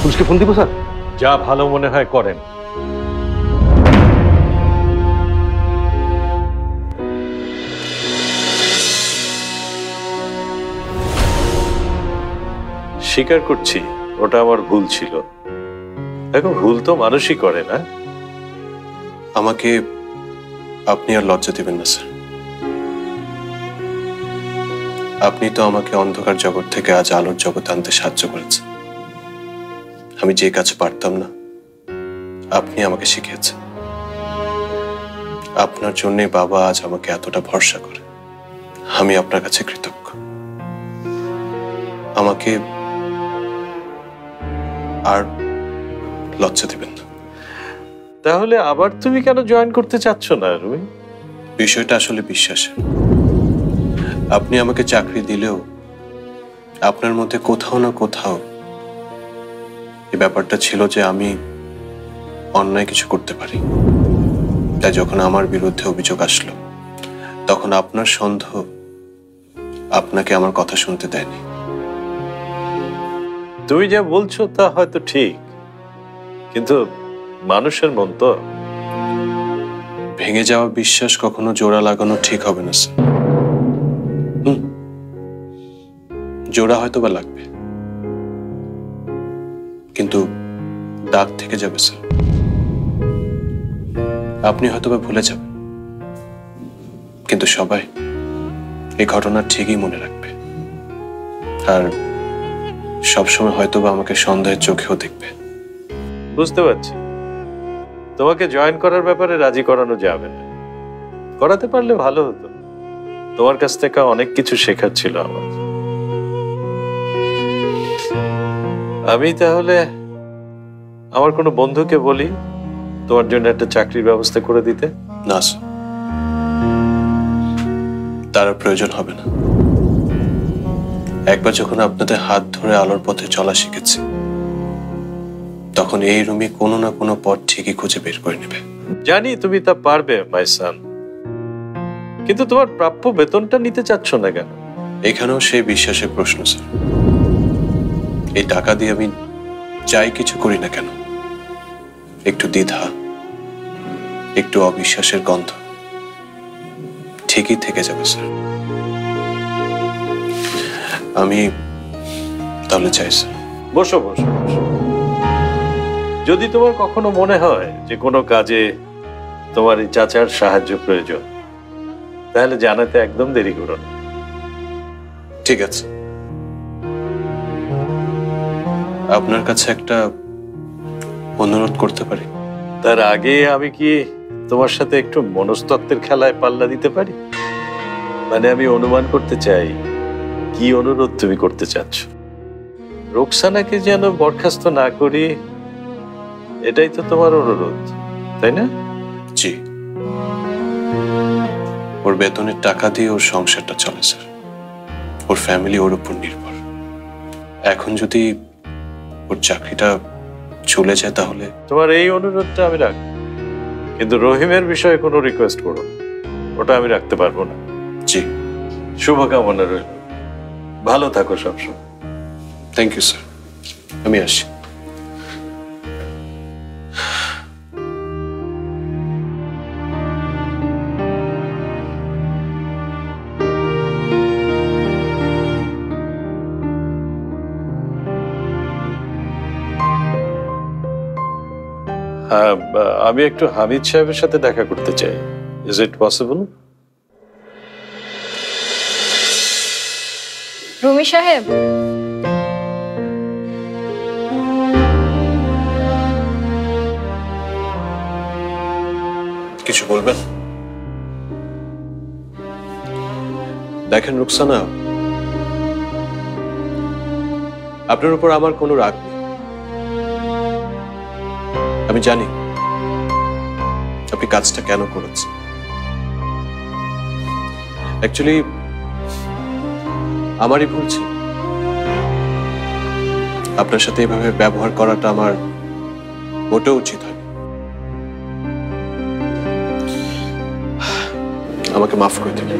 পুলিশকে ফোন দিব স্যার? যা ভালো মনে হয় করেন। স্বীকার করছি ওটা আমার ভুল ছিল। দেখো, ভুল তো মানুষই করে না। আমাকে আপনি আর লজ্জা দিবেন না স্যার। আপনি তো আমাকে অন্ধকার জগৎ থেকে আজ আলোর জগতে আনতে সাহায্য করেছেন। আমি যে কাজ পারতাম না আপনি আমাকে শিখিয়েছেন। আপনার জন্যে বাবা আজ আমাকে এতটা ভরসা করে। আমি আপনার কাছে কৃতজ্ঞ। আমাকে আর লজ্জা দিবেন না। তাহলে আবার তুমি কেন জয়েন করতে চাচ্ছ না রুমি? বিষয়টা আসলে বিশ্বাসের। আপনি আমাকে চাকরি দিলেও আপনার মধ্যে কোথাও না কোথাও এই ব্যাপারটা ছিল যে আমি অন্যায় কিছু করতে পারি। তাই যখন আমার বিরুদ্ধে অভিযোগ আসলো তখন আপনার সন্দেহ আপনাকে আমার কথা শুনতে দেয়নি। তুমি যা বলছো তা হয়তো ঠিক, কিন্তু মানুষের মন তো। ভেঙে যাওয়া বিশ্বাস কখনো জোড়া লাগানো ঠিক হবে না স্যার। জোড়া হয়তো বা লাগবে, কিন্তু দাগ থেকে যাবে স্যার। আপনি হয়তো বা ভুলে যাবেন, কিন্তু সবাই এই ঘটনা ঠিকই মনে রাখবে। আর সবসময় হয়তো বা আমাকে সন্দেহের চোখেও দেখবে। বুঝতে পারছি, তোমাকে জয়েন করার ব্যাপারে রাজি করানো যাবে না। করাতে পারলে ভালো হতো। তোমার কাছ থেকে অনেক কিছু শেখার ছিল আমার। আমি তাহলে আমার কোনো বন্ধুকে বলি তোমার জন্য একটা চাকরির ব্যবস্থা করে দিতে। না স্যার, তার প্রয়োজন হবে না। একবার যখন আপনাদের হাত ধরে আলোর পথে চলা শিখেছি তখন এই রুমি কোনো না কোনো পথ ঠিকই খুঁজে বের করে নেবে। জানি তুমি তা পারবে মাই সান, কিন্তু তোমার প্রাপ্য বেতনটা নিতে চাচ্ছ না কেন? এখানেও সেই বিশ্বাসের প্রশ্ন স্যার। এই টাকা দিয়ে আমি যাই কিছু করি না কেন, একটু দ্বিধা, একটু অবিশ্বাসের গন্ধ ঠিকই থেকে যাবে স্যার। আমি তাহলে চাই স্যার। বসো বসো বসো। যদি তোমার কখনো মনে হয় যে কোনো কাজে তোমার এই চাচার সাহায্য প্রয়োজন, তাহলে জানাতে একদম দেরি করো না। ঠিক আছে, আপনার কাছে একটা অনুরোধ করতে পারি? তার আগে আমি কি তোমার সাথে একটু মনস্তত্ত্বের খেলায় পাল্লা দিতে পারি? মানে আমি অনুমান করতে চাই কি অনুরোধ তুমি করতে চাচ্ছ। রোকসানাকে যেন বরখাস্ত না করি, এটাই তো তোমার অনুরোধ, তাই না? জি, ওর বেতনের টাকা দিয়ে ওর সংসারটা চলে স্যার। ওর ফ্যামিলি ওর উপর নির্ভর। এখন যদি ওর চাকরিটা চলে যায় তাহলে? তোমার এই অনুরোধটা আমি রাখবো, কিন্তু রহিমের বিষয়ে কোনো রিকোয়েস্ট করো, ওটা আমি রাখতে পারবো না। জি, শুভকামনা রইল। ভালো থাকো সবসময়। থ্যাংক ইউ স্যার, আমি আসি। হ্যাঁ, আমি একটু হামিদ সাহেবের সাথে দেখা করতে চাই। Is it possible? রুমি সাহেব, কিছু বলবেন? দেখেন রুকসানা, আপনার উপর আমার কোনো রাগ নেই। আমি জানি আপনি কাজটা কেন করেছেন। অ্যাকচুয়ালি আমারই ভুল ছিল। আপনার সাথে এভাবে ব্যবহার করাটা আমার মোটেও উচিত হয়। আমাকে মাফ করে দিন।